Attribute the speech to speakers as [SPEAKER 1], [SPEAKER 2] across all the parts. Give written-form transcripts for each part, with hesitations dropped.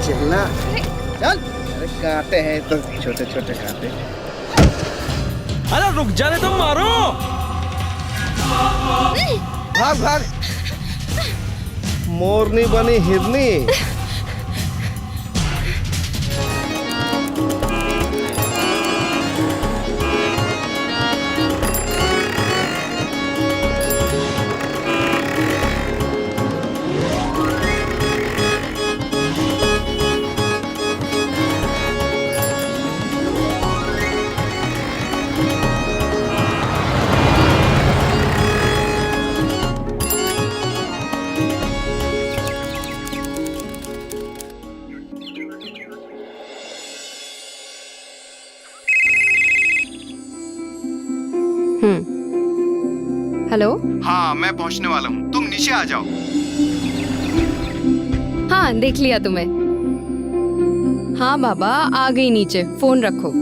[SPEAKER 1] चलना, चल। अरे कांटे हैं तो छोटे छोटे कांटे।
[SPEAKER 2] अरे रुक जाने तुम, मारो।
[SPEAKER 1] भाग भाग, मोरनी बनी हिरनी।
[SPEAKER 3] हेलो।
[SPEAKER 4] हाँ मैं पहुँचने वाला हूँ, तुम नीचे आ जाओ।
[SPEAKER 3] हाँ देख लिया तुम्हें। हाँ बाबा आ गई नीचे, फोन रखो।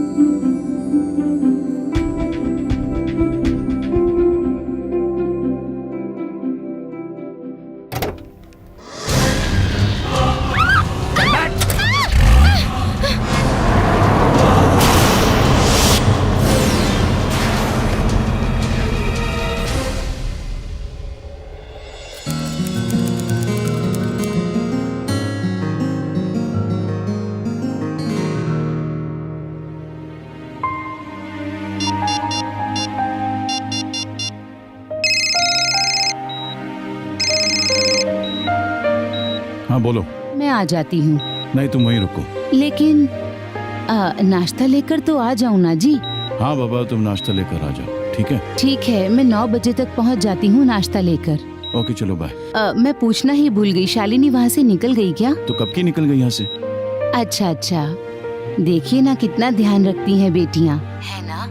[SPEAKER 5] हाँ बोलो।
[SPEAKER 6] मैं आ जाती हूँ।
[SPEAKER 5] नहीं तुम वहीं रुको।
[SPEAKER 6] लेकिन नाश्ता लेकर तो आ जाऊँ ना जी।
[SPEAKER 5] हाँ बाबा तुम नाश्ता लेकर आ जाओ, ठीक है?
[SPEAKER 6] ठीक है, मैं 9 बजे तक पहुँच जाती हूँ नाश्ता लेकर।
[SPEAKER 5] ओके चलो बाय।
[SPEAKER 6] मैं पूछना ही भूल गई, शालिनी वहाँ से निकल गई क्या?
[SPEAKER 5] तो कब की निकल गई यहाँ से?
[SPEAKER 6] अच्छा अच्छा, देखिए ना कितना ध्यान रखती हैं बेटियाँ, है ना?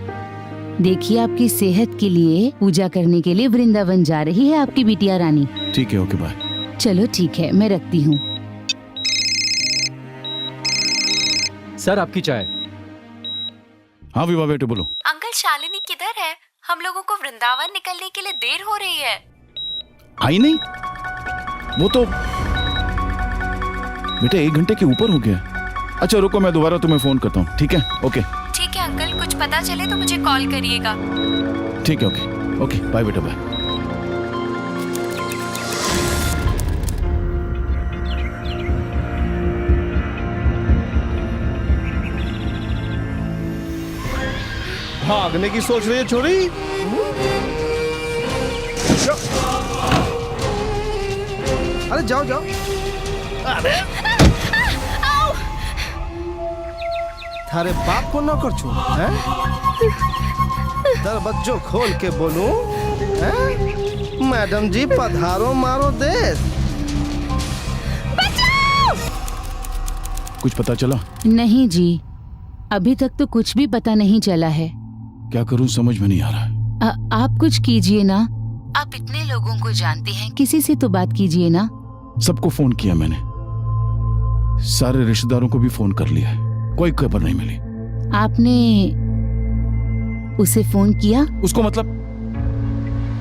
[SPEAKER 6] देखिए आपकी सेहत के लिए पूजा करने के लिए वृंदावन जा रही है आपकी बिटिया रानी।
[SPEAKER 5] ठीक है ओके बाय।
[SPEAKER 6] चलो ठीक है, मैं रखती हूँ।
[SPEAKER 2] सर आपकी चाय।
[SPEAKER 5] हाँ विवाह बेटे बोलो।
[SPEAKER 7] अंकल शालिनी किधर है? हम लोगों को वृंदावन निकलने के लिए देर हो रही है।
[SPEAKER 5] आई नहीं? वो तो बेटे 1 घंटे के ऊपर हो गया। अच्छा रुको मैं दोबारा तुम्हें फोन करता हूँ, ठीक है? ओके
[SPEAKER 7] ठीक है अंकल, कुछ पता चले तो मुझे कॉल करिएगा।
[SPEAKER 5] ठीक है ओके ओके बाय बेटा बाय।
[SPEAKER 1] भागने की सोच रही है छोरी? अरे जाओ जाओ। अरे थारे बाप को नौकर छू हैं? दरवाजो खोल के बोलूं हैं? मैडम जी पधारो मारो देश।
[SPEAKER 5] कुछ पता चला?
[SPEAKER 6] नहीं जी, अभी तक तो कुछ भी पता नहीं चला है।
[SPEAKER 5] क्या करूं समझ में नहीं आ रहा।
[SPEAKER 6] आप कुछ कीजिए ना, आप इतने लोगों को जानते हैं, किसी से तो बात कीजिए ना।
[SPEAKER 5] सबको फोन किया मैंने, सारे रिश्तेदारों को भी फोन कर लिया है, कोई खबर नहीं मिली।
[SPEAKER 6] आपने उसे फोन किया?
[SPEAKER 5] उसको मतलब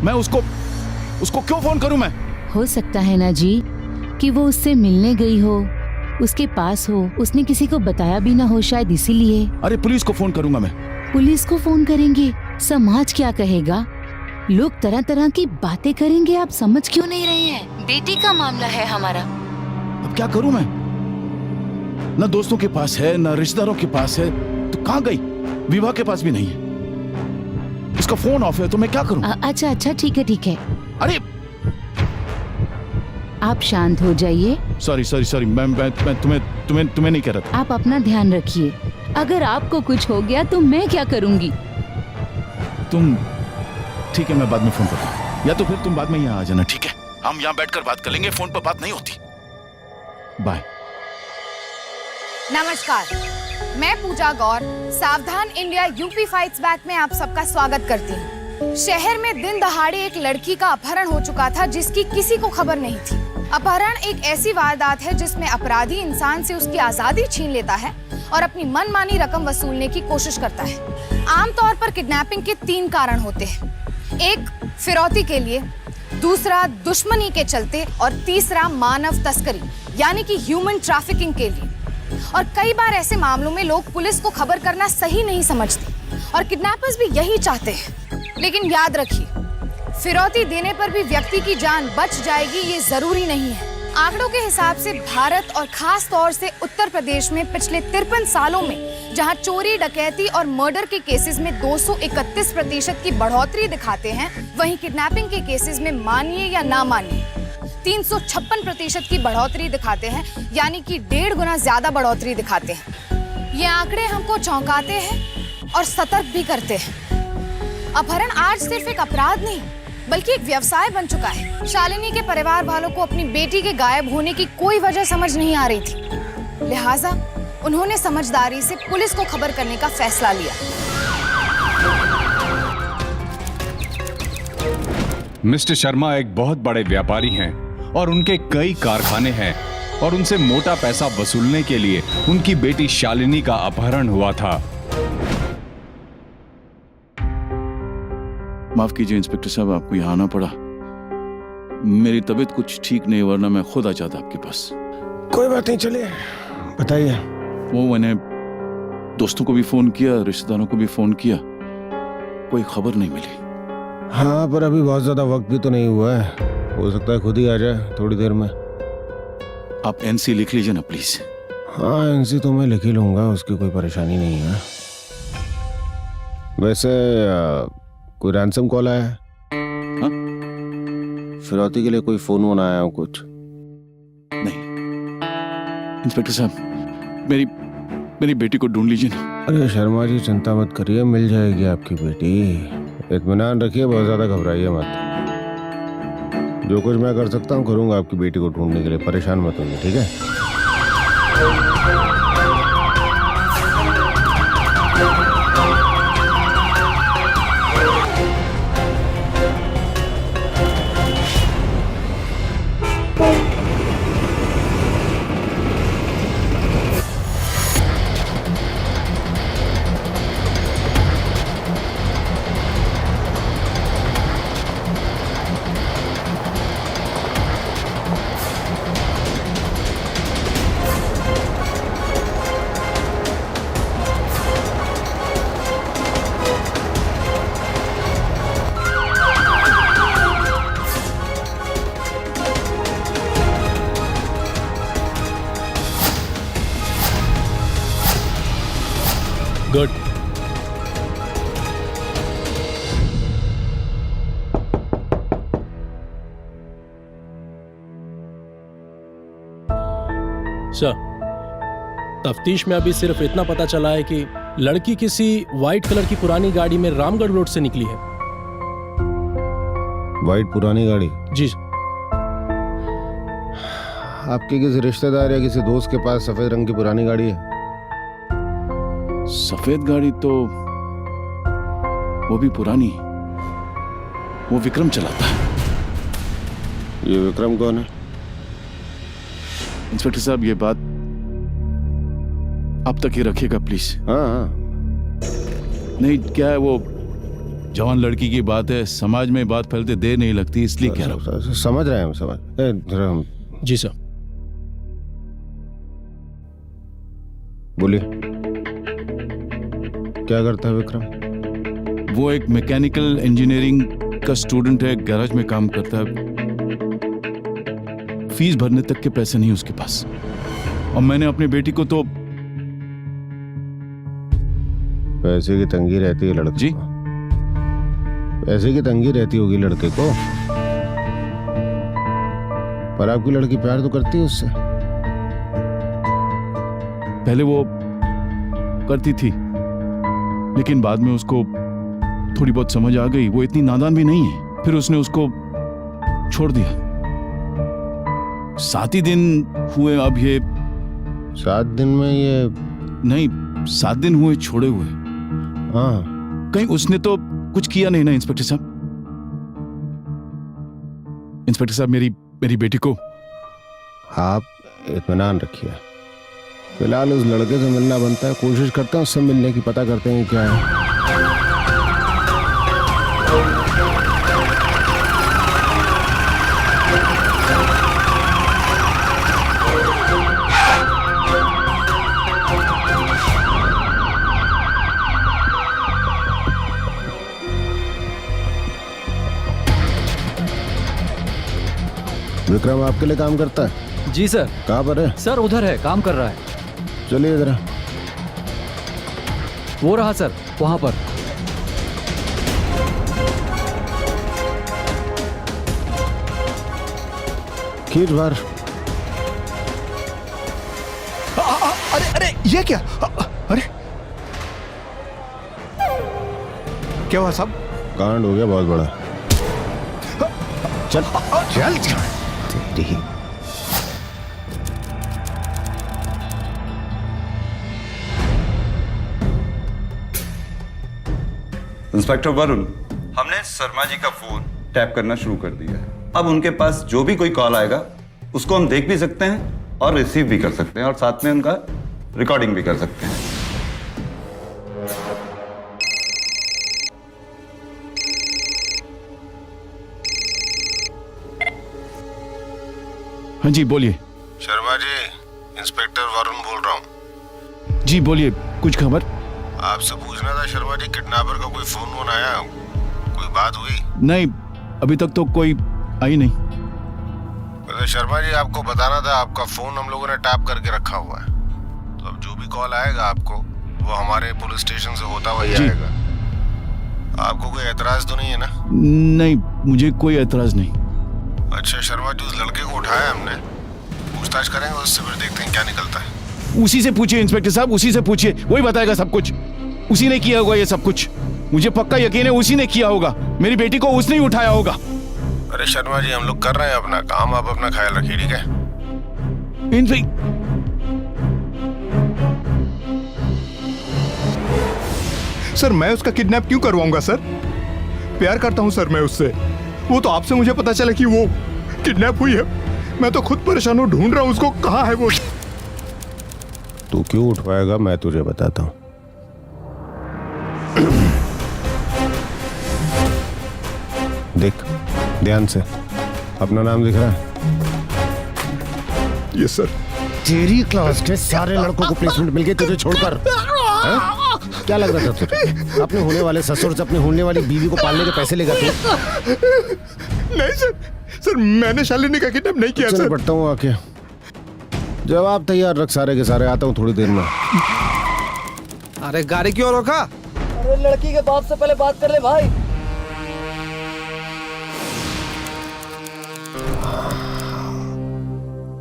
[SPEAKER 5] मैं उसको क्यों फोन करूं मैं?
[SPEAKER 6] हो सकता है ना जी कि वो उससे मिलने गई हो, उसके पास हो, उसने किसी को बताया भी ना हो शायद इसीलिए।
[SPEAKER 5] अरे पुलिस को फोन करूंगा मैं।
[SPEAKER 6] पुलिस को फोन करेंगे? समाज क्या कहेगा? लोग तरह तरह की बातें करेंगे, आप समझ क्यों नहीं रहे हैं? बेटी का मामला है हमारा।
[SPEAKER 5] अब क्या करूं मैं? ना दोस्तों के पास है ना रिश्तेदारों के पास है, तो कहाँ गई? विवाह के पास भी नहीं है, उसका फोन ऑफ है, तो मैं क्या करूं?
[SPEAKER 6] अच्छा अच्छा ठीक है ठीक है।
[SPEAKER 5] अरे
[SPEAKER 6] आप शांत हो जाइए।
[SPEAKER 5] सॉरी मैं तुम्हें नहीं कह रहा था।
[SPEAKER 6] आप अपना ध्यान रखिए, अगर आपको कुछ हो गया तो मैं क्या करूंगी?
[SPEAKER 5] तुम ठीक है, मैं बाद में फोन करता हूँ, या तो फिर तुम बाद में यहाँ आ जाना, ठीक है? हम यहाँ बैठकर बात कर लेंगे, फोन पर बात नहीं होती। बाय।
[SPEAKER 8] नमस्कार, मैं पूजा गौर सावधान इंडिया यूपी फाइट्स बैक में आप सबका स्वागत करती हूँ। शहर में दिन दहाड़े एक लड़की का अपहरण हो चुका था जिसकी किसी को खबर नहीं थी। अपहरण एक ऐसी वारदात है जिसमें अपराधी इंसान से उसकी आजादी छीन लेता है और अपनी मनमानी रकम वसूलने की कोशिश करता है। आमतौर पर किडनैपिंग के 3 कारण होते हैं, एक फिरौती के लिए, दूसरा दुश्मनी के चलते और तीसरा मानव तस्करी यानी कि ह्यूमन ट्रैफिकिंग के लिए। और कई बार ऐसे मामलों में लोग पुलिस को खबर करना सही नहीं समझते और किडनैपर्स भी यही चाहते हैं। लेकिन याद रखिए, फिरौती देने पर भी व्यक्ति की जान बच जाएगी ये जरूरी नहीं है। आंकड़ों के हिसाब से भारत और खास तौर से उत्तर प्रदेश में पिछले 53 सालों में जहां चोरी, डकैती और मर्डर के केसेस में 231% की बढ़ोतरी दिखाते हैं, वहीं किडनैपिंग के केसेस में मानिए या ना मानिए 356% की बढ़ोतरी दिखाते हैं, यानी कि 1.5 गुना ज्यादा बढ़ोतरी दिखाते हैं। ये आंकड़े हमको चौंकाते हैं और सतर्क भी करते हैं। अपहरण आज सिर्फ एक अपराध नहीं बल्कि एक व्यवसाय बन चुका है। शालिनी के परिवार वालों को अपनी बेटी के गायब होने की कोई वजह समझ नहीं आ रही थी, लिहाजा उन्होंने समझदारी से पुलिस को खबर करने का फैसला लिया।
[SPEAKER 9] मिस्टर शर्मा एक बहुत बड़े व्यापारी हैं और उनके कई कारखाने हैं और उनसे मोटा पैसा वसूलने के लिए उनकी बेटी शालिनी का अपहरण हुआ था।
[SPEAKER 5] माफ कीजिए इंस्पेक्टर साहब, आपको यहाँ आना पड़ा। मेरी तबीयत कुछ ठीक नहीं, वरना मैं खुद आ जाता आपके पास।
[SPEAKER 1] कोई बात नहीं, चलिए बताइए।
[SPEAKER 5] वो मैंने दोस्तों को भी फोन किया, रिश्तेदारों को भी फोन किया, कोई खबर नहीं मिली।
[SPEAKER 1] हाँ, पर अभी बहुत ज्यादा वक्त भी तो नहीं हुआ है, हो सकता है खुद ही आ जाए थोड़ी देर में।
[SPEAKER 5] आप एनसी लिख लीजिए ना प्लीज।
[SPEAKER 1] हाँ, एनसी तो मैं लिख ही लूंगा, उसकी कोई परेशानी नहीं है। वैसे कोई रैंसम कॉल आया है?
[SPEAKER 5] हाँ?
[SPEAKER 1] फिरौती के लिए कोई फोन वोन आया हो कुछ?
[SPEAKER 5] नहीं इंस्पेक्टर साहब, मेरी बेटी को ढूंढ लीजिए ना।
[SPEAKER 1] अरे शर्मा जी, चिंता मत करिए, मिल जाएगी आपकी बेटी। इत्मीनान रखिए, बहुत ज्यादा घबराइए मत। जो कुछ मैं कर सकता हूँ करूँगा आपकी बेटी को ढूंढने के लिए, परेशान मत होइए, ठीक है?
[SPEAKER 2] गुड। सर, तफ्तीश में अभी सिर्फ इतना पता चला है कि लड़की किसी वाइट कलर की पुरानी गाड़ी में रामगढ़ रोड से निकली है।
[SPEAKER 1] वाइट पुरानी गाड़ी?
[SPEAKER 2] जी।
[SPEAKER 1] आपके किसी रिश्तेदार या किसी दोस्त के पास सफेद रंग की पुरानी गाड़ी है?
[SPEAKER 5] सफेद गाड़ी तो वो भी पुरानी, वो विक्रम चलाता है।
[SPEAKER 1] ये विक्रम कौन है?
[SPEAKER 5] इंस्पेक्टर साहब, ये बात आप तक ही रखिएगा प्लीज।
[SPEAKER 1] हाँ।
[SPEAKER 5] नहीं, क्या है, वो जवान लड़की की बात है, समाज में बात फैलते देर नहीं लगती, इसलिए कह रहा हूँ।
[SPEAKER 1] समझ रहे हैं हम, समझ।
[SPEAKER 2] जी सर।
[SPEAKER 1] बोलिए, क्या करता है विक्रम?
[SPEAKER 5] वो एक मैकेनिकल इंजीनियरिंग का स्टूडेंट है, गैराज में काम करता है। फीस भरने तक के पैसे नहीं उसके पास, और मैंने अपनी बेटी को तो
[SPEAKER 1] पैसे की तंगी रहती है लड़के
[SPEAKER 5] जी?
[SPEAKER 1] को। पैसे की तंगी रहती होगी लड़के को, पर आपकी लड़की प्यार तो करती है उससे।
[SPEAKER 5] पहले वो करती थी, लेकिन बाद में उसको थोड़ी बहुत समझ आ गई, वो इतनी नादान भी नहीं है, फिर उसने उसको छोड़ दिया। 7 ही दिन हुए अब ये।
[SPEAKER 1] 7 दिन में ये?
[SPEAKER 5] नहीं, 7 दिन हुए छोड़े हुए।
[SPEAKER 1] हाँ।
[SPEAKER 5] कहीं उसने तो कुछ किया नहीं ना इंस्पेक्टर साहब? इंस्पेक्टर साहब, मेरी बेटी को
[SPEAKER 1] आप इत्मीनान रखिए। फिलहाल उस लड़के से मिलना बनता है, कोशिश करते हैं उससे मिलने की, पता करते हैं क्या है। विक्रम आपके लिए काम करता है?
[SPEAKER 10] जी सर।
[SPEAKER 1] कहाँ पर है?
[SPEAKER 10] सर उधर है, काम कर रहा है।
[SPEAKER 1] चलिए जरा।
[SPEAKER 10] वो रहा सर, वहां पर।
[SPEAKER 1] खींच बाहर।
[SPEAKER 4] अरे अरे ये क्या? अरे क्या हुआ साहब?
[SPEAKER 1] कांड हो गया बहुत बड़ा। चल
[SPEAKER 4] चल
[SPEAKER 1] तेरी।
[SPEAKER 11] इंस्पेक्टर वरुण, हमने शर्मा जी का फोन टैप करना शुरू कर दिया है। अब उनके पास जो भी कोई कॉल आएगा उसको हम देख भी सकते हैं और रिसीव भी कर सकते हैं और साथ में उनका रिकॉर्डिंग भी कर सकते हैं।
[SPEAKER 5] हाँ जी बोलिए।
[SPEAKER 1] शर्मा जी, इंस्पेक्टर वरुण बोल रहा हूँ।
[SPEAKER 5] जी बोलिए, कुछ खबर?
[SPEAKER 1] आपसे पूछना था शर्मा जी, किडनैपर का कोई फोन वोन आया? कोई बात हुई?
[SPEAKER 5] नहीं, अभी तक तो कोई आई नहीं।
[SPEAKER 1] वैसे शर्मा जी आपको बताना था, आपका फोन हम लोगों ने टैप करके रखा हुआ है, तो अब जो भी कॉल आएगा आपको वो हमारे पुलिस स्टेशन से होता हुआ ही आएगा। आपको कोई एतराज तो नहीं है ना?
[SPEAKER 5] नहीं, मुझे कोई एतराज नहीं।
[SPEAKER 1] अच्छा शर्मा जी, उस लड़के को उठाया हमने, पूछताछ करेंगे उससे, फिर देखते हैं क्या निकलता है।
[SPEAKER 5] उसी से पूछिए इंस्पेक्टर साहब, उसी से पूछिए, वही बताएगा सब कुछ। उसी ने किया होगा ये सब कुछ, मुझे पक्का यकीन है उसी ने किया होगा। मेरी बेटी को उसने ही उठाया होगा।
[SPEAKER 1] अरे शर्मा जी, हम लोग कर रहे हैं अपना काम, आप अपना ख्याल रखिए, ठीक है?
[SPEAKER 4] सर मैं उसका किडनैप क्यों करवाऊंगा सर? प्यार करता हूं सर मैं उससे। वो तो आपसे मुझे पता चला कि वो किडनैप हुई है। मैं तो खुद परेशान हूं, ढूंढ रहा हूं उसको, कहाँ है वो।
[SPEAKER 1] तू क्यों उठवाएगा मैं तुझे बताता हूँ। देख ध्यान से, अपना नाम दिख रहा है?
[SPEAKER 4] Yes sir.
[SPEAKER 1] तेरी क्लास के सारे लड़कों को प्लेसमेंट मिल गई तुझे छोड़कर। क्या लग रहा था तुझे? अपने होने वाले ससुर से अपनी होने वाली बीवी को पालने के पैसे लेगा तू?
[SPEAKER 4] नहीं सर, सर मैंने शालिनी का किडनैप नहीं किया सर।
[SPEAKER 1] पढ़ता हूँ आके। जवाब तैयार रख सारे के सारे, आता हूँ थोड़ी देर में।
[SPEAKER 12] अरे गाड़ी क्यों रोका?
[SPEAKER 10] अरे लड़की के बाप से पहले बात कर ले भाई।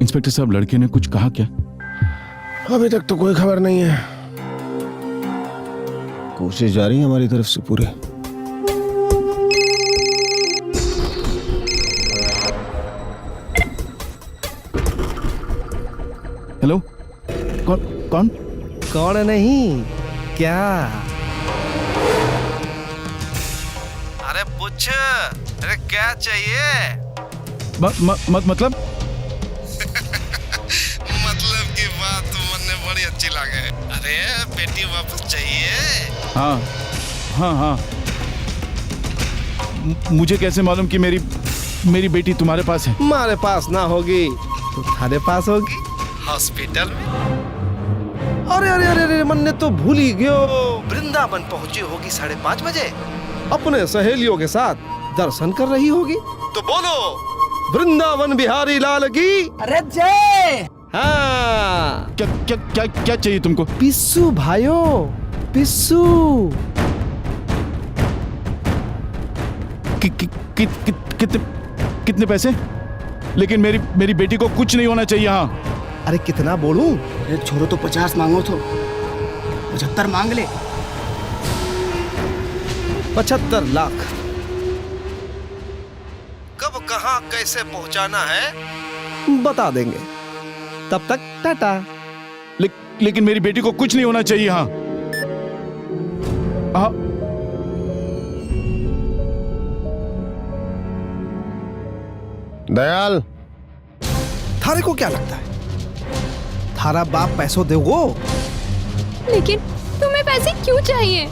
[SPEAKER 5] इंस्पेक्टर साहब, लड़के ने कुछ कहा क्या?
[SPEAKER 1] अभी तक तो कोई खबर नहीं है, कोशिश जारी है हमारी तरफ से पूरी।
[SPEAKER 5] हेलो, कौन?
[SPEAKER 12] कौन नहीं, क्या? अरे पूछ, अरे क्या चाहिए?
[SPEAKER 5] मतलब?
[SPEAKER 12] मतलब की बात तो मुझे बड़ी अच्छी लगे। अरे बेटी वापस चाहिए?
[SPEAKER 5] हाँ। मुझे कैसे मालूम कि मेरी बेटी तुम्हारे पास है?
[SPEAKER 12] हमारे पास ना होगी तो तुम्हारे पास होगी, हॉस्पिटल में। अरे मन ने तो भूल ही गयो, वृंदावन पहुंची होगी 5:30 बजे, अपने सहेलियों के साथ दर्शन कर रही होगी। तो बोलो वृंदावन बिहारी लाल की
[SPEAKER 10] अरे जय।
[SPEAKER 12] हाँ।
[SPEAKER 5] क्या चाहिए तुमको?
[SPEAKER 12] पिस्सू भाइयों, पिस्सू।
[SPEAKER 5] कितने पैसे? लेकिन मेरी बेटी को कुछ नहीं होना चाहिए यहाँ।
[SPEAKER 12] अरे कितना बोलूं?
[SPEAKER 10] अरे छोरो तो 50 मांगो तो 75 मांग ले।
[SPEAKER 12] 75 लाख। कब कहाँ कैसे पहुंचाना है बता देंगे, तब तक टाटा।
[SPEAKER 5] लेकिन मेरी बेटी को कुछ नहीं होना चाहिए यहाँ।
[SPEAKER 1] दयाल,
[SPEAKER 12] थारे को क्या लगता है थारा बाप पैसों देगो?
[SPEAKER 3] लेकिन तुम्हें पैसे क्यों चाहिए?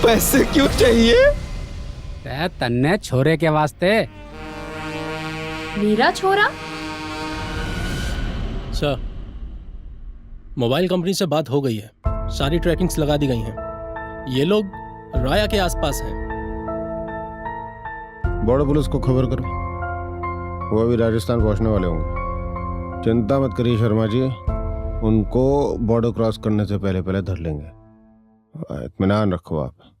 [SPEAKER 12] पैसे क्यों चाहिए?
[SPEAKER 10] तन्ने छोरे के वास्ते।
[SPEAKER 3] मेरा छोरा?
[SPEAKER 2] सर, मोबाइल कंपनी से बात हो गई है, सारी ट्रैकिंग्स लगा दी गई हैं। ये लोग राया के आसपास हैं।
[SPEAKER 1] बॉर्डर पुलिस को खबर करो। वो अभी राजस्थान पहुंचने वाले होंगे। चिंता मत करिए शर्मा जी, उनको बॉर्डर क्रॉस करने से पहले पहले धर लेंगे। इत्मीनान रखो आप।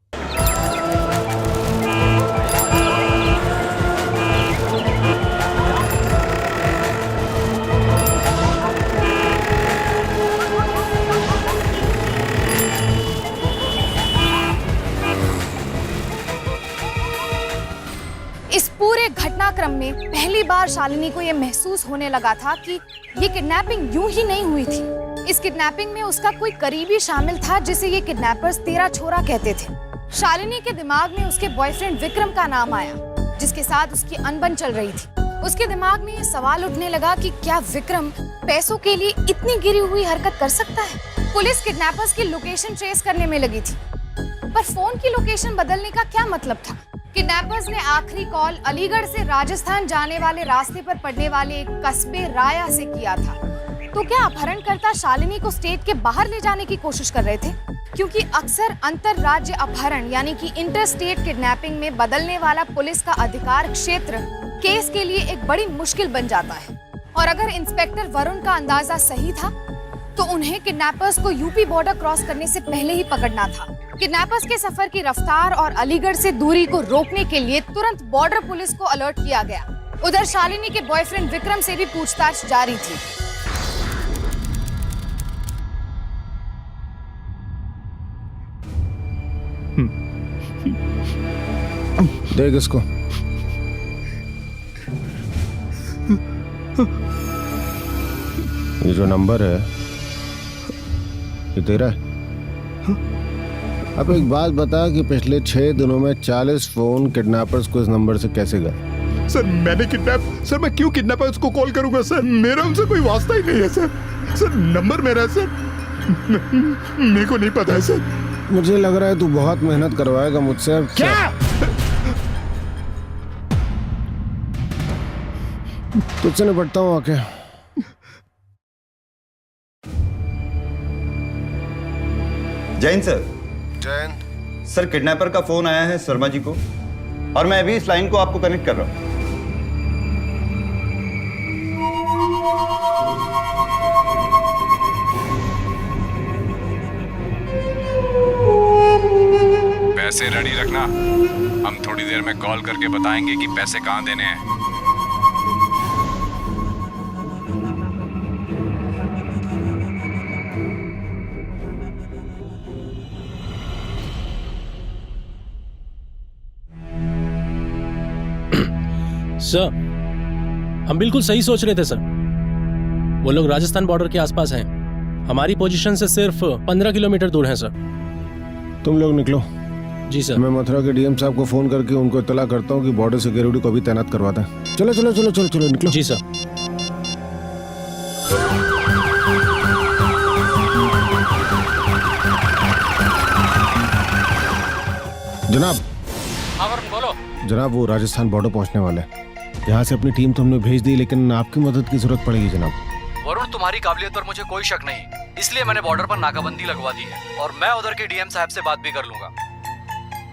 [SPEAKER 8] इस पूरे घटनाक्रम में पहली बार शालिनी को यह महसूस होने लगा था कि ये किडनैपिंग यूं ही नहीं हुई थी। इस किडनैपिंग में उसका कोई करीबी शामिल था जिसे ये किडनैपर्स तेरा छोरा कहते थे। शालिनी के दिमाग में उसके बॉयफ्रेंड विक्रम का नाम आया, जिसके साथ उसकी अनबन चल रही थी। उसके दिमाग में ये सवाल उठने लगा कि क्या विक्रम पैसों के लिए इतनी गिरी हुई हरकत कर सकता है। पुलिस किडनैपर्स की लोकेशन ट्रेस करने में लगी थी, पर फोन की लोकेशन बदलने का क्या मतलब था। किडनैपर्स ने आखिरी कॉल अलीगढ़ से राजस्थान जाने वाले रास्ते पर पड़ने वाले एक कस्बे राया से किया था। तो क्या अपहरणकर्ता शालिनी को स्टेट के बाहर ले जाने की कोशिश कर रहे थे? क्योंकि अक्सर अंतर राज्य अपहरण यानी कि इंटर स्टेट किडनैपिंग में बदलने वाला पुलिस का अधिकार क्षेत्र केस के लिए एक बड़ी मुश्किल बन जाता है। और अगर इंस्पेक्टर वरुण का अंदाजा सही था तो उन्हें किडनैपर्स को यूपी बॉर्डर क्रॉस करने से पहले ही पकड़ना था। किडनैपर्स के सफर की रफ्तार और अलीगढ़ से दूरी को रोकने के लिए तुरंत बॉर्डर पुलिस को अलर्ट किया गया। उधर शालिनी के बॉयफ्रेंड विक्रम से भी पूछताछ जारी थी।
[SPEAKER 1] देख इसको। ये जो नंबर है ये तेरा है? अब एक बात बता कि पिछले 6 दिनों में 40 फोन किडनैपर्स को इस नंबर से कैसे गए?
[SPEAKER 4] सर मैंने किडनैप, सर मैं क्यों किडनैपर्स को कॉल करूंगा सर? मेरा उनसे कोई वास्ता ही नहीं है सर। सर नंबर मेरा है सर, मेरे को नहीं पता है सर।
[SPEAKER 1] मुझे लग रहा है तू बहुत मेहनत करवाएगा मुझसे।
[SPEAKER 4] क्या?
[SPEAKER 1] तुझसे निपटता हूँ आके।
[SPEAKER 11] Jain sir.
[SPEAKER 1] Jain
[SPEAKER 11] sir kidnapper का फोन आया है शर्मा जी को और मैं अभी इस लाइन को आपको कनेक्ट कर रहा हूं।
[SPEAKER 9] पैसे रेडी रखना, हम थोड़ी देर में कॉल करके बताएंगे कि पैसे कहां देने हैं।
[SPEAKER 2] सर हम बिल्कुल सही सोच रहे थे सर। वो लोग राजस्थान बॉर्डर के आसपास हैं। हमारी पोजीशन से सिर्फ 15 किलोमीटर दूर हैं सर।
[SPEAKER 1] तुम लोग निकलो।
[SPEAKER 2] जी सर।
[SPEAKER 1] मैं मथुरा के डीएम साहब को फोन करके उनको इत्तला करता हूँ कि बॉर्डर सिक्योरिटी को भी तैनात करवाता है। चलो चलो चलो चलो चलो निकलो।
[SPEAKER 2] जी सर।
[SPEAKER 1] जनाब।
[SPEAKER 2] हाँ वरुण बोलो।
[SPEAKER 1] जनाब वो राजस्थान बॉर्डर पहुंचने वाले हैं। यहाँ से अपनी टीम तो हमने भेज दी, लेकिन आपकी मदद की जरूरत पड़ेगी जनाब।
[SPEAKER 13] वरुण तुम्हारी काबिलियत पर मुझे कोई शक नहीं, इसलिए मैंने बॉर्डर पर नाकाबंदी लगवा दी है और मैं उधर के डीएम साहब से बात भी कर लूंगा।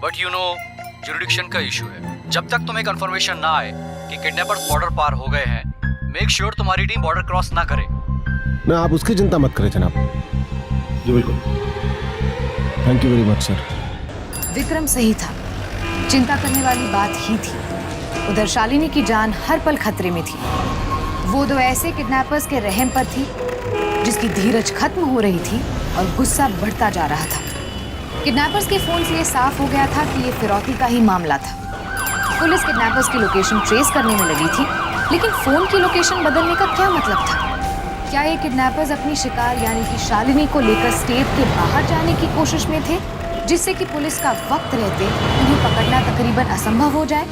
[SPEAKER 13] बट यू नो जुरिडिक्शन का इशू है। जब तक तुम्हें कंफर्मेशन ना आए कि किडनैपर्स बॉर्डर पार हो गए हैं, मेक श्योर तुम्हारी टीम बॉर्डर क्रॉस ना करे।
[SPEAKER 1] ना आप उसकी चिंता मत करें जनाब।
[SPEAKER 4] जी बिल्कुल।
[SPEAKER 1] Thank you very much sir.
[SPEAKER 8] Vikram सही था, चिंता करने वाली बात ही थी। उधर शालिनी की जान हर पल खतरे में थी। वो दो ऐसे किडनैपर्स के रहम पर थी जिसकी धीरज खत्म हो रही थी और गुस्सा बढ़ता जा रहा था। किडनैपर्स के फोन से ये साफ हो गया था कि ये फिरौती का ही मामला था। पुलिस किडनैपर्स की लोकेशन ट्रेस करने में लगी थी, लेकिन फोन की लोकेशन बदलने का क्या मतलब था? क्या ये किडनैपर्स अपनी शिकार यानी कि शालिनी को लेकर स्टेट के बाहर जाने की कोशिश में थे, जिससे कि पुलिस का वक्त रहते उन्हें पकड़ना तकरीबन असंभव हो जाए?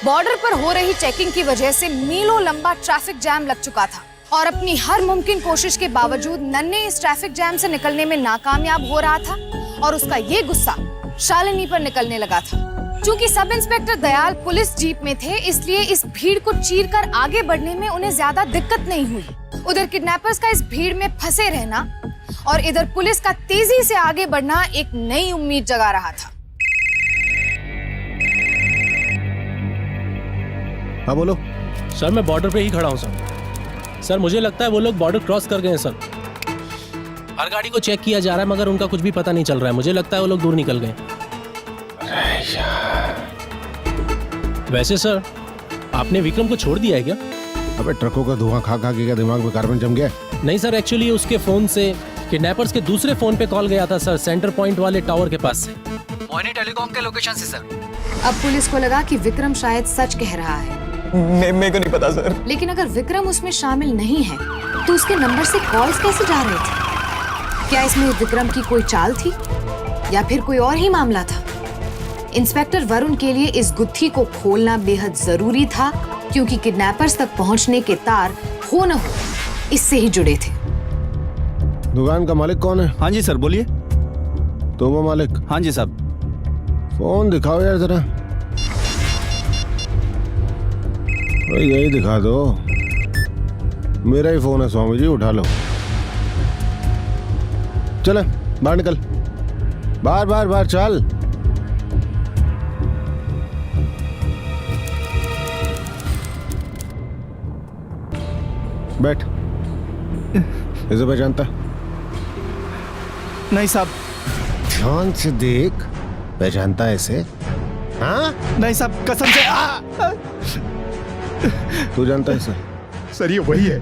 [SPEAKER 8] बॉर्डर पर हो रही चेकिंग की वजह से मीलों लंबा ट्रैफिक जैम लग चुका था। और अपनी हर मुमकिन कोशिश के बावजूद नन्हे इस ट्रैफिक जैम से निकलने में नाकामयाब हो रहा था और उसका ये गुस्सा शालिनी पर निकलने लगा था। चूंकि sub inspector Dayal police jeep में थे, इसलिए इस भीड़ को चीरकर आगे बढ़ने में उन्हें ज्यादा दिक्कत नहीं हुई। उधर किडनैपर्स का इस भीड़ में फंसे रहना और इधर पुलिस का तेजी से आगे बढ़ना एक नई उम्मीद जगा रहा था।
[SPEAKER 1] हाँ बोलो।
[SPEAKER 2] सर मैं बॉर्डर पे ही खड़ा हूँ सर मुझे लगता है वो लोग बॉर्डर क्रॉस कर गए हैं सर। हर गाड़ी को चेक किया जा रहा है मगर उनका कुछ भी पता नहीं चल रहा है। मुझे लगता है वो लोग दूर निकल गए। वैसे सर आपने विक्रम को छोड़ दिया है क्या?
[SPEAKER 1] अबे ट्रकों का धुआं खा खा के क्या दिमाग में कार्बन जम गया?
[SPEAKER 2] नहीं सर, एक्चुअली उसके फोन से किडनैपर्स के दूसरे फोन पे कॉल गया था सर, सेंटर पॉइंट वाले टावर के पास से।
[SPEAKER 13] मोहिनी टेलीकॉम के लोकेशन से सर।
[SPEAKER 8] अब पुलिस को लगा कि विक्रम शायद सच कह रहा है।
[SPEAKER 10] मेरे को नहीं पता सर।
[SPEAKER 8] लेकिन अगर विक्रम उसमें शामिल नहीं है तो उसके नंबर से कॉल्स कैसे जा रहे थे? क्या इसमें विक्रम की कोई चाल थी या फिर कोई और ही मामला था? इंस्पेक्टर वरुण के लिए इस गुत्थी को खोलना बेहद जरूरी था, क्योंकि किडनैपर्स तक पहुंचने के तार हो न हो इससे ही जुड़े थे।
[SPEAKER 1] दुकान का मालिक कौन है?
[SPEAKER 11] हाँ जी सर, बोलिए।
[SPEAKER 1] तुम हो मालिक?
[SPEAKER 11] हाँ जी साहब।
[SPEAKER 1] फोन दिखाओ यार जरा। यही दिखा दो। मेरा ही फोन है स्वामी जी, उठा लो। चले बाहर निकल, बाहर बाहर बाहर चल। बैठ। इसे पहचानता?
[SPEAKER 11] नहीं साहब।
[SPEAKER 1] ध्यान से देख, पहचानता है इसे? हाँ?
[SPEAKER 11] नहीं साहब, कसम से।
[SPEAKER 1] तू जानता है इसे?
[SPEAKER 4] सर ये वही है।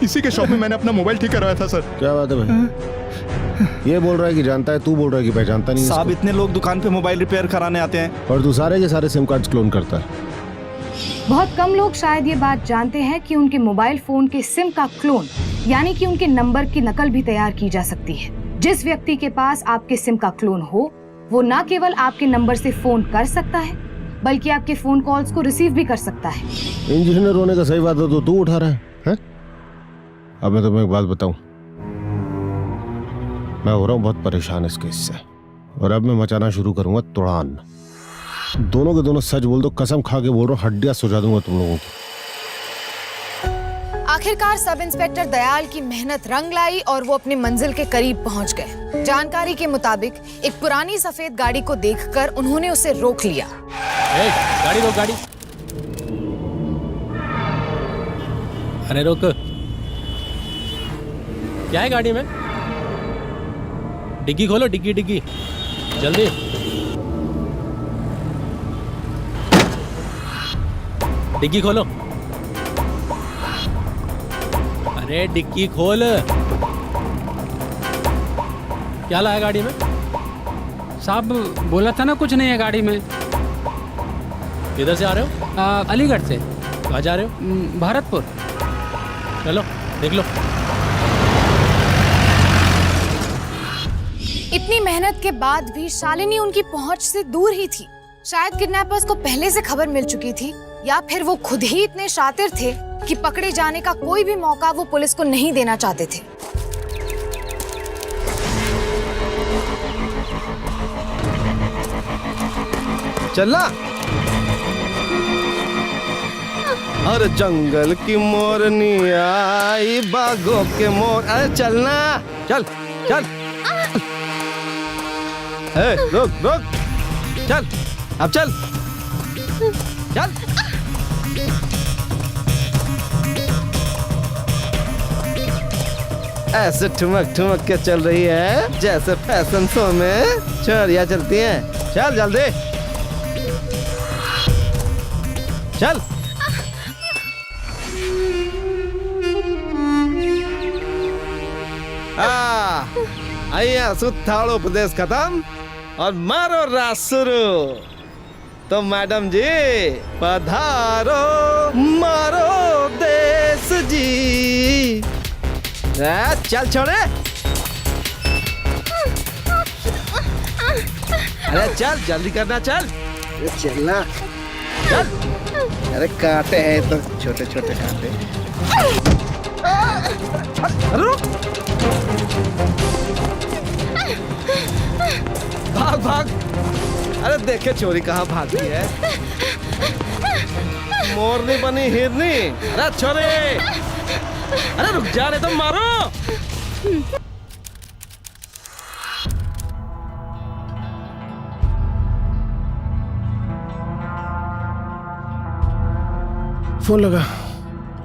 [SPEAKER 4] इसी के शॉप में मैंने अपना मोबाइल ठीक करवाया था सर।
[SPEAKER 1] क्या बात है भाई? ये बोल रहा है कि जानता है, तू बोल रहा है कि पहचानता नहीं।
[SPEAKER 11] साहब इतने लोग दुकान पे मोबाइल रिपेयर कराने आते हैं
[SPEAKER 1] और तू सारे के सारे सिम कार्ड्स क्लोन करता है।
[SPEAKER 8] बहुत कम लोग शायद ये बात जानते हैं कि उनके मोबाइल फोन के सिम का क्लोन यानी कि उनके नंबर की नकल भी तैयार की जा सकती है। जिस व्यक्ति के पास आपके सिम का क्लोन हो, वो न केवल आपके नंबर से फोन कर सकता है बल्कि आपके फोन कॉल्स को रिसीव भी कर सकता है।
[SPEAKER 1] इंजीनियर होने का सही बात है तो तू उठा रहा है? अब मैं तुम्हें एक बात बताऊं, मैं हो रहा हूं बहुत परेशान इस केस से, और अब मैं मचाना शुरू करूंगा तुड़ान। दोनों के दोनों सच बोल दो, कसम खा के बोल रहा हूं, हड्डियां सुझा दूंगा तुम लोगों की।
[SPEAKER 8] आखिरकार सब इंस्पेक्टर दयाल की मेहनत रंग लाई और वो अपनी मंजिल के करीब पहुंच गए। जानकारी के मुताबिक एक पुरानी सफेद गाड़ी को देखकर उन्होंने उसे रोक लिया।
[SPEAKER 2] गाड़ी रोक, गाड़ी। अरे रोक। क्या है गाड़ी में? डिग्गी खोलो, डिग्गी डिग्गी जल्दी। डिग्गी खोलो। अरे डिग्गी खोल। क्या लाया गाड़ी में?
[SPEAKER 14] साहब बोला था ना कुछ नहीं है गाड़ी में।
[SPEAKER 2] किधर से आ रहे हो?
[SPEAKER 14] अलीगढ़ से।
[SPEAKER 2] कहाँ जा रहे हो?
[SPEAKER 14] भरतपुर।
[SPEAKER 2] चलो देख लो।
[SPEAKER 8] इतनी मेहनत के बाद भी शालिनी उनकी पहुंच से दूर ही थी। शायद किडनैपर्स को पहले से खबर मिल चुकी थी या फिर वो खुद ही इतने शातिर थे कि पकड़े जाने का कोई भी मौका वो पुलिस को नहीं देना चाहते थे।
[SPEAKER 12] चलना। अरे जंगल की मोरनी आई बागों के मोर। अरे चलना, चल चल। रुक रुक, चल अब चल चल। ऐसे ठुमक ठुमक के चल रही है जैसे फैशन शो में छोरियां चलती हैं। चल जल्दी चल। आइया सुथाड़ो प्रदेश खत्म और मारो रास शुरू। तो मैडम जी पधारो मारो देश जी। चल छोड़े। अरे चल जल्दी करना, चल
[SPEAKER 10] चलना।
[SPEAKER 12] चल।
[SPEAKER 10] अरे कांटे हैं तो छोटे छोटे कांटे।
[SPEAKER 12] भाग भाग। अरे देखे चोरी कहाँ भागती है। मोरनी बनी हिरनी। अरे छोरे, अरे रुक जा, नहीं तो मारो।
[SPEAKER 15] फोन लगा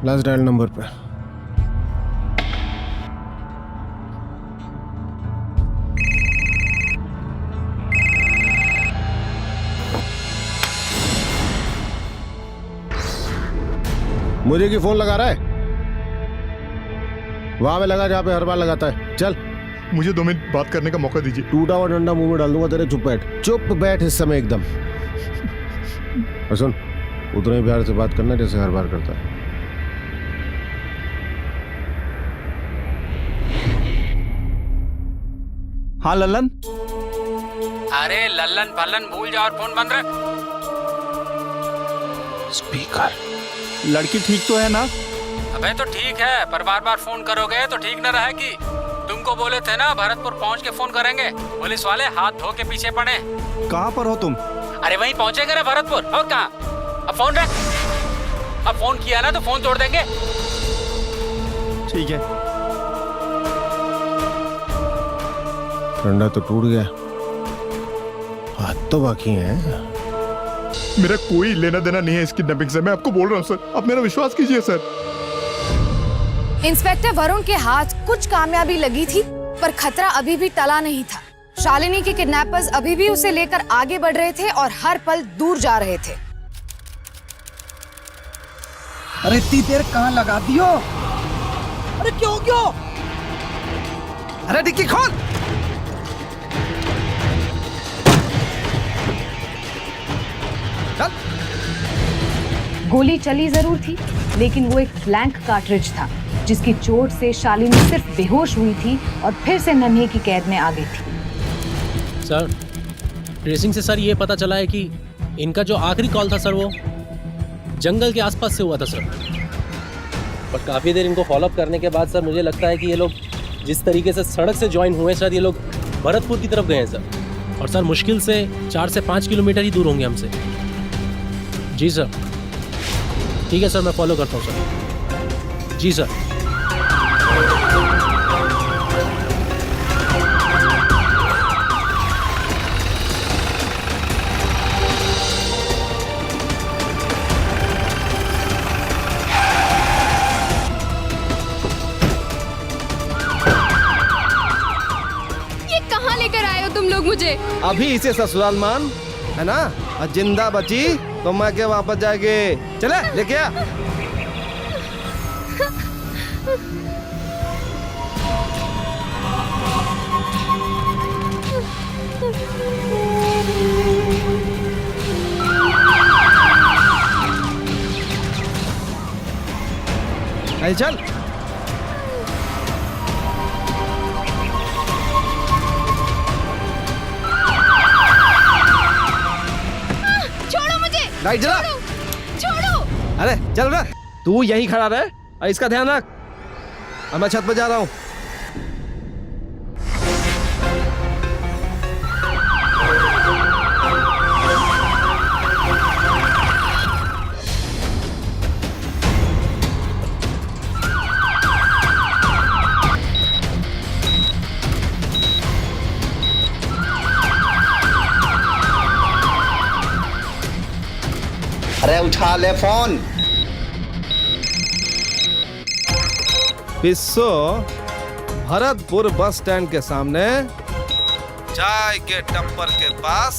[SPEAKER 15] लास्ट डायल नंबर पे। मुझे की फोन लगा रहा है? वहां पे लगा जहाँ पे हर बार लगाता है। चल,
[SPEAKER 4] मुझे 2 मिनट बात करने का मौका दीजिए।
[SPEAKER 15] टूटा हुआ डंडा मुंह में डाल दूंगा तेरे। चुप बैठ इस समय एकदम। और सुन, उतना ही प्यार से बात करना जैसे हर बार करता है।
[SPEAKER 9] हाँ लल्लन।
[SPEAKER 14] अरे लल्लन फल्लन भूल जाओ और फोन बंद रख।
[SPEAKER 9] स्पीकर। लड़की ठीक तो है ना?
[SPEAKER 14] अबे तो ठीक है, पर बार बार फोन करोगे तो ठीक न रहेगी। तुमको बोले थे ना भरतपुर पहुंच के फोन करेंगे। पुलिस वाले हाथ धो के पीछे पड़े।
[SPEAKER 9] कहाँ पर हो तुम?
[SPEAKER 14] अरे वहीं पहुंचेंगे ना भरतपुर, और कहाँ। अब फोन रख। अब फोन किया ना तो फोन तोड़ देंगे।
[SPEAKER 9] ठीक है।
[SPEAKER 15] डंडा तो टूट गया, हाथ तो बाकी है।
[SPEAKER 4] मेरा कोई लेना देना नहीं है इस किडनैपिंग से। मैं आपको बोल रहा हूँ सर, आप मेरा विश्वास कीजिए सर।
[SPEAKER 8] इंस्पेक्टर वरुण के हाथ कुछ कामयाबी लगी थी, पर खतरा अभी भी टला नहीं था। शालिनी के किडनैपर्स अभी भी उसे लेकर आगे बढ़ रहे थे और हर पल दूर जा रहे थे।
[SPEAKER 10] अरे इतनी देर कहाँ लगा दियो? अरे क्यों? अरे डिक्की खोल।
[SPEAKER 8] गोली चली जरूर थी, लेकिन वो एक ब्लैंक कार्ट्रिज था, जिसकी चोट से शालिनी सिर्फ बेहोश हुई थी और फिर से नन्हे की कैद में आ गई थी।
[SPEAKER 2] सर, ट्रेसिंग से सर ये पता चला है कि इनका जो आखिरी कॉल था सर, वो जंगल के आसपास से हुआ था सर। पर काफ़ी देर इनको फॉलोअप करने के बाद सर मुझे लगता है कि ये लोग जिस तरीके से सड़क से ज्वाइन हुए हैं, शायद ये लोग भरतपुर की तरफ गए हैं सर। और सर मुश्किल से 4 से 5 किलोमीटर ही दूर होंगे हमसे। जी सर। ठीक है सर, मैं फॉलो करता हूँ सर। जी सर।
[SPEAKER 3] ये कहाँ लेकर आए हो तुम लोग मुझे?
[SPEAKER 12] अभी इसे ससुराल मान, है ना? और जिंदा बची तो मैं के वापस जाएगी। चले लेके आ। अरे चल।
[SPEAKER 3] छोड़ो मुझे।
[SPEAKER 12] लाइट जला।
[SPEAKER 3] छोड़ो।
[SPEAKER 12] अरे चल रहा, तू यहीं खड़ा रहे और इसका ध्यान रख। अब मैं छत पर जा रहा हूँ।
[SPEAKER 10] अरे उठा ले फोन।
[SPEAKER 12] पिस्सो भरतपुर बस स्टैंड के सामने चाय के टप्पर के पास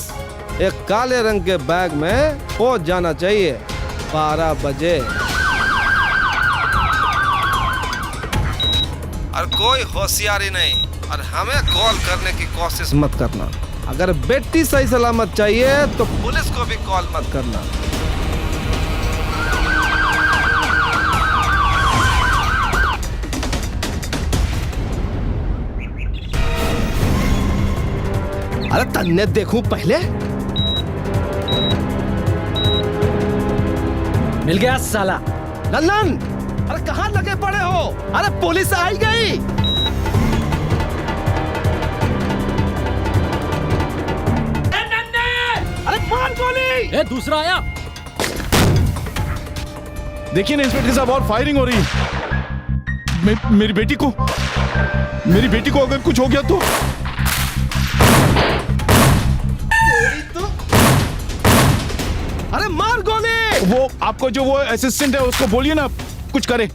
[SPEAKER 12] एक काले रंग के बैग में पहुंच जाना चाहिए 12 बजे। और कोई होशियारी नहीं, और हमें कॉल करने की कोशिश मत करना। अगर बेटी सही सलामत चाहिए तो पुलिस को भी कॉल मत करना। अरे तन्ने देखूं पहले।
[SPEAKER 14] मिल गया साला।
[SPEAKER 12] लल्लन अरे कहाँ लगे पड़े हो? अरे पुलिस आई गई। अरे मार गोली।
[SPEAKER 2] ए, दूसरा आया।
[SPEAKER 5] देखिए ना इंस्पेक्टर साहब, और फायरिंग हो रही है। मेरी बेटी को अगर कुछ हो गया तो
[SPEAKER 12] अरे मार गोली।
[SPEAKER 5] वो आपको जो वो असिस्टेंट है उसको बोलिए ना कुछ करे।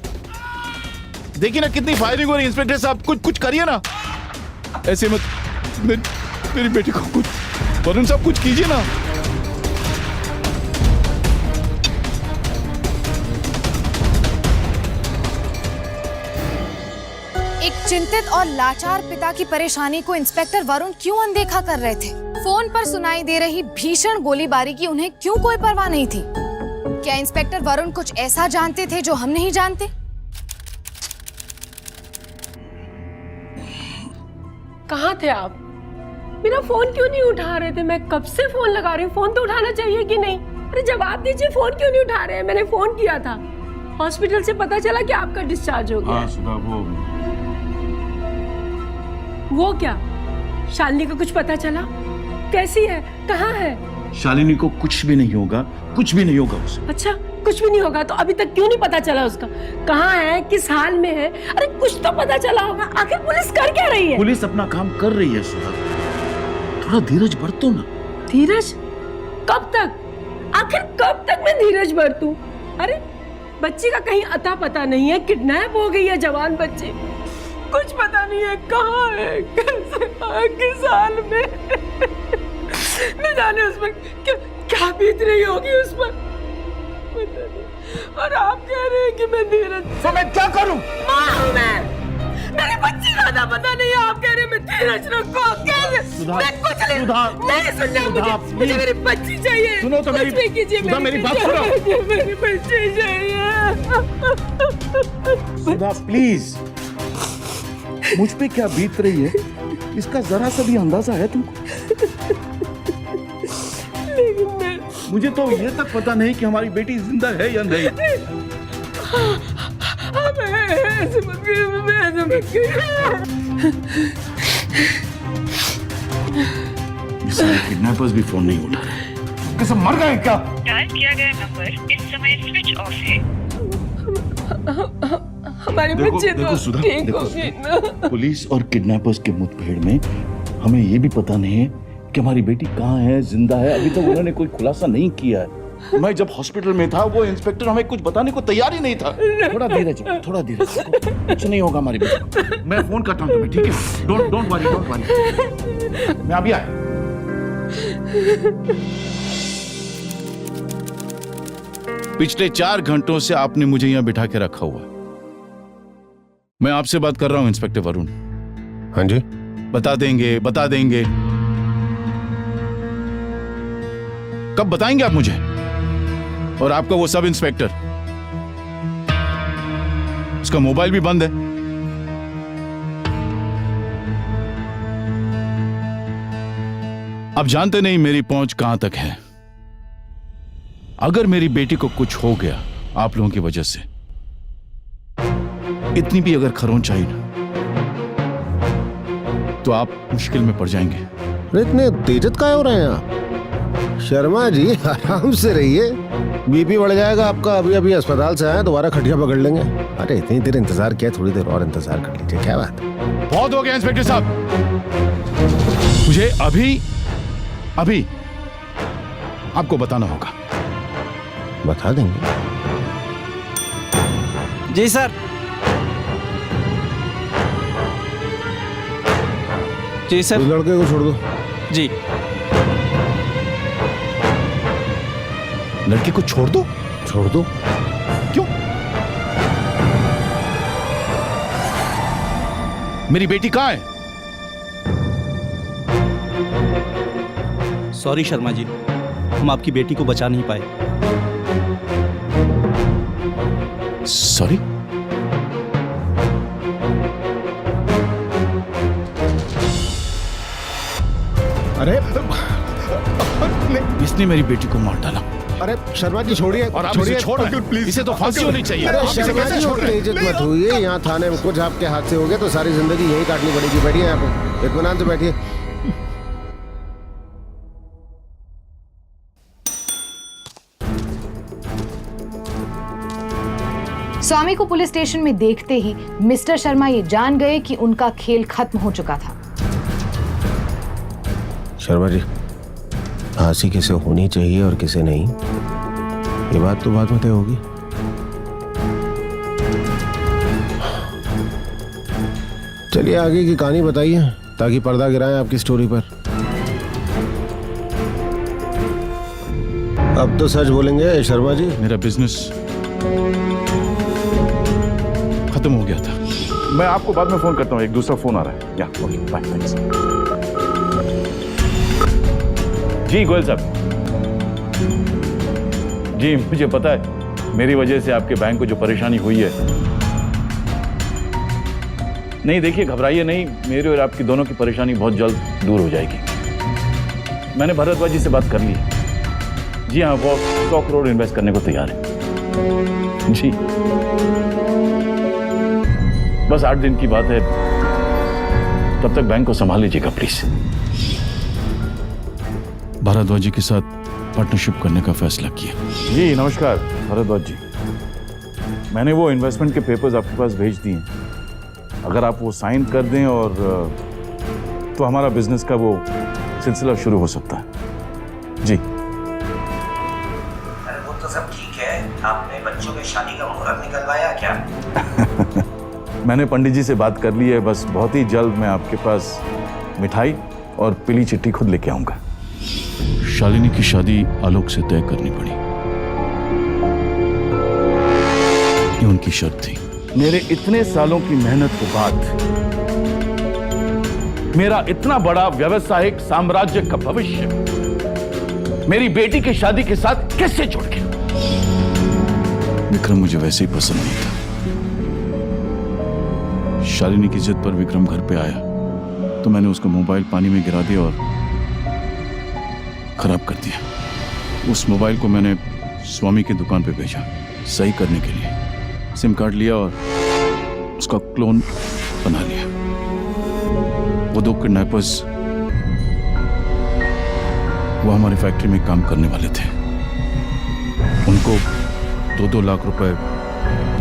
[SPEAKER 5] देखिए ना कितनी फायरिंग हो रही है इंस्पेक्टर साहब, कुछ करिए ना। ऐसे मत, मेरी बेटी को कुछ, वरुण साहब कुछ कीजिए ना।
[SPEAKER 8] एक चिंतित और लाचार पिता की परेशानी को इंस्पेक्टर वरुण क्यों अनदेखा कर रहे थे? फोन पर सुनाई दे रही भीषण गोलीबारी की उन्हें क्यों कोई परवाह नहीं थी? क्या इंस्पेक्टर वरुण कुछ ऐसा जानते थे जो हम नहीं जानते?
[SPEAKER 16] कहाँ थे आप? मेरा फोन क्यों नहीं उठा रहे थे? मैं कब से फोन लगा रही हूँ, फोन तो उठाना चाहिए कि नहीं? अरे जवाब दीजिए, फोन क्यों नहीं उठा रहे हैं? मैंने फोन किया था, हॉस्पिटल से पता चला कि आपका डिस्चार्ज हो गया। वो क्या, शालिनी को कुछ पता चला? कैसी है, कहाँ है?
[SPEAKER 5] शालिनी को कुछ भी नहीं होगा, कुछ भी नहीं होगा उसे।
[SPEAKER 16] अच्छा, कुछ भी नहीं होगा तो अभी तक क्यों नहीं पता चला उसका? कहाँ है, किस हाल में है? अरे कुछ तो पता चला होगा। आखिर पुलिस कर क्या रही है?
[SPEAKER 5] पुलिस अपना काम कर रही है सुधा, थोड़ा धीरज बरतो ना।
[SPEAKER 16] धीरज? कब तक? आखिर कब तक मैं धीरज बरतूं? अरे बच्ची का कहीं अता पता नहीं है, किडनैप हो गई है जवान बच्ची, कुछ पता नहीं है कहाँ है, कैसे, किस हाल में। न जाने उस पर क्या बीत रही होगी उस पर, पता नहीं। और आप कह रहे हैं कि मैं धीरज।
[SPEAKER 5] तो मैं क्या करूं?
[SPEAKER 16] माँ हूं मैं, मेरी बच्ची का अता पता नहीं है, आप कह रहे हैं मैं धीरज रखूं? कैसे? मैं कुछ नहीं सुनना, मुझे मेरी बच्ची चाहिए।
[SPEAKER 5] सुनो तो मेरी बात सुनो।
[SPEAKER 16] मेरी बच्ची चाहिए।
[SPEAKER 5] सुधा प्लीज, मुझ पे क्या बीत रही है इसका जरा सा भी अंदाजा है तुमको?
[SPEAKER 16] लेकिन
[SPEAKER 5] मुझे तो ये तक पता नहीं कि हमारी बेटी जिंदा है या नहीं। किडनैपर्स भी फोन नहीं उठा रहे, कैसे मर गए क्या?
[SPEAKER 17] डायल किया गया नंबर इस समय स्विच ऑफ है।
[SPEAKER 16] हमारे बच्चे तो
[SPEAKER 5] सुधा,
[SPEAKER 16] ठीक हो गए ना।
[SPEAKER 5] पुलिस और किडनैपर्स के मुठभेड़ में हमें ये भी पता नहीं है कि हमारी बेटी कहाँ है, जिंदा है। अभी तक उन्होंने कोई खुलासा नहीं किया है। मैं जब हॉस्पिटल में था वो इंस्पेक्टर हमें कुछ बताने को तैयार ही नहीं था। थोड़ा धीरज, कुछ नहीं होगा हमारी बेटी। मैं फोन करता हूँ तुम्हें, ठीक है? Don't worry. मैं अभी आया। पिछले 4 घंटों से आपने मुझे यहाँ बिठा के रखा हुआ। मैं आपसे बात कर रहा हूँ इंस्पेक्टर वरुण।
[SPEAKER 1] हाँ जी।
[SPEAKER 5] बता देंगे। कब बताएंगे आप मुझे? और आपका वो सब इंस्पेक्टर, उसका मोबाइल भी बंद है। अब जानते नहीं मेरी पहुंच कहां तक है। अगर मेरी बेटी को कुछ हो गया आप लोगों की वजह से, इतनी भी अगर खरोंच आई ना, तो आप मुश्किल में पड़ जाएंगे।
[SPEAKER 15] इतने तेजत काहे हो रहे हैं आप? शर्मा जी आराम से रहिए, बीपी बढ़ जाएगा आपका। अभी अस्पताल से आए, दोबारा खटिया पकड़ लेंगे। अरे इतनी देर इंतजार किया, थोड़ी देर और इंतजार कर लीजिए, क्या बात है?
[SPEAKER 5] बहुत हो गया इंस्पेक्टर साहब, मुझे अभी आपको बताना होगा।
[SPEAKER 15] बता देंगे।
[SPEAKER 10] जी सर। जी सर।
[SPEAKER 15] उस लड़के को छोड़ दो।
[SPEAKER 10] जी।
[SPEAKER 5] लड़के को छोड़ दो?
[SPEAKER 15] छोड़ दो?
[SPEAKER 5] क्यों? मेरी बेटी कहाँ है?
[SPEAKER 10] सॉरी शर्मा जी, हम आपकी बेटी को बचा नहीं पाए।
[SPEAKER 5] सॉरी?
[SPEAKER 4] अरे
[SPEAKER 5] इसने मेरी बेटी को मार डाला।
[SPEAKER 15] अरे शर्मा जी छोड़िए,
[SPEAKER 5] और आप इसे छोड़ रहे हैं। इसे तो फांसी होनी चाहिए।
[SPEAKER 15] अरे
[SPEAKER 5] आप इसे
[SPEAKER 15] शर्मा
[SPEAKER 5] कैसे
[SPEAKER 15] जी
[SPEAKER 5] छोड़ रहे हैं?
[SPEAKER 15] उत्तेजित मत होइए, यहाँ थाने में कुछ आपके हाथ से हो गया तो सारी जिंदगी यही काटनी पड़ेगी। बैठिए यहाँ पे, इत्मीनान से बैठिए।
[SPEAKER 8] स्वामी को पुलिस स्टेशन में देखते ही मिस्टर शर्मा ये जान गए कि उनका खेल खत्म हो चुका था।
[SPEAKER 15] शर्मा जी, फांसी किसे होनी चाहिए और किसे नहीं, ये बात तो बाद में तय होगी। चलिए आगे की कहानी बताइए ताकि पर्दा गिराएं आपकी स्टोरी पर। अब तो सच बोलेंगे शर्मा जी?
[SPEAKER 5] मेरा बिजनेस खत्म हो गया था। मैं आपको बाद में फोन करता हूँ, एक दूसरा फोन आ रहा है। या ओके, बाय, थैंक्स। जी गोयल साहब, जी मुझे पता है मेरी वजह से आपके बैंक को जो परेशानी हुई है। नहीं देखिए, घबराइए नहीं, मेरी और आपकी दोनों की परेशानी बहुत जल्द दूर हो जाएगी। मैंने भारद्वाज जी से बात कर ली है। जी हाँ, वो 100 करोड़ इन्वेस्ट करने को तैयार है। जी बस 8 दिन की बात है, तब तक बैंक को संभाल लीजिएगा प्लीज। भारद्वाज जी के साथ पार्टनरशिप करने का फैसला किया। जी नमस्कार भारद्वाज जी, मैंने वो इन्वेस्टमेंट के पेपर्स आपके पास भेज दिए। अगर आप वो साइन कर दें और तो हमारा बिजनेस का वो सिलसिला शुरू हो सकता है। जी
[SPEAKER 18] वो तो सब ठीक है, आपने बच्चों के शादी का मुहूर्त निकलवाया क्या?
[SPEAKER 5] मैंने पंडित जी से बात कर ली है, बस बहुत ही जल्द मैं आपके पास मिठाई और पीली चिट्ठी खुद लेके आऊंगा। शालिनी की शादी आलोक से तय करनी पड़ी, ये उनकी शर्त थी। मेरे इतने सालों की मेहनत के बाद मेरा इतना बड़ा व्यावसायिक साम्राज्य का भविष्य मेरी बेटी की शादी के साथ कैसे जुड़ गया? विक्रम मुझे वैसे ही पसंद नहीं था। शालिनी की जिद पर विक्रम घर पे आया तो मैंने उसका मोबाइल पानी में गिरा दिया और खराब कर दिया। उस मोबाइल को मैंने स्वामी की दुकान पे भेजा सही करने के लिए। सिम कार्ड लिया और उसका क्लोन बना लिया। वो 2 किडनैपर्स वो हमारी फैक्ट्री में काम करने वाले थे। उनको 2-2 लाख रुपए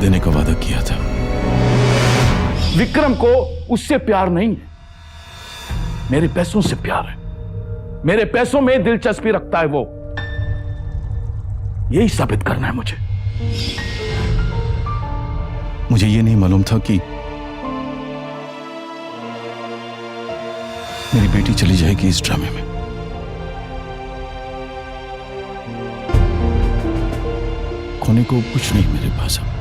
[SPEAKER 5] देने का वादा किया था। विक्रम को उससे प्यार नहीं है, मेरे पैसों से प्यार है। मेरे पैसों में दिलचस्पी रखता है वो, यही साबित करना है मुझे। मुझे ये नहीं मालूम था कि मेरी बेटी चली जाएगी इस ड्रामे में। खोने को कुछ नहीं मेरे पास अब।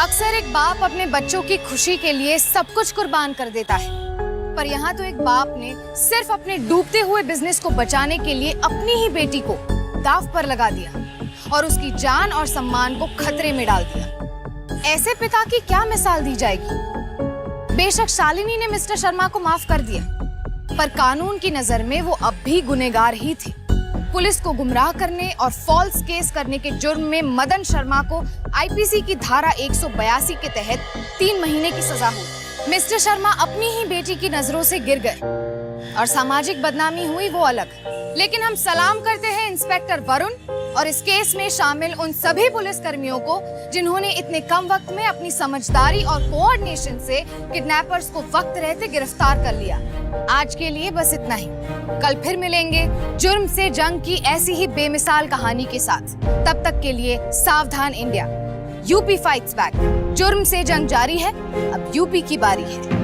[SPEAKER 8] अक्सर एक बाप अपने बच्चों की खुशी के लिए सब कुछ कुर्बान कर देता है, पर यहाँ तो एक बाप ने सिर्फ अपने डूबते हुए बिजनेस को बचाने के लिए अपनी ही बेटी को दांव पर लगा दिया और उसकी जान और सम्मान को खतरे में डाल दिया। ऐसे पिता की क्या मिसाल दी जाएगी? बेशक शालिनी ने मिस्टर शर्मा को माफ कर दिया, पर कानून की नजर में वो अब भी गुनहगार ही थी। पुलिस को गुमराह करने और फॉल्स केस करने के जुर्म में मदन शर्मा को आईपीसी की धारा 182 के तहत 3 महीने की सजा हुई। मिस्टर शर्मा अपनी ही बेटी की नजरों से गिर गए। और सामाजिक बदनामी हुई वो अलग। लेकिन हम सलाम करते हैं इंस्पेक्टर वरुण और इस केस में शामिल उन सभी पुलिस कर्मियों को जिन्होंने इतने कम वक्त में अपनी समझदारी और कोऑर्डिनेशन से किडनैपर्स को वक्त रहते गिरफ्तार कर लिया। आज के लिए बस इतना ही। कल फिर मिलेंगे जुर्म से जंग की ऐसी ही बेमिसाल कहानी के साथ। तब तक के लिए सावधान इंडिया, यूपी फाइट्स बैक। जुर्म से जंग जारी है, अब यूपी की बारी है।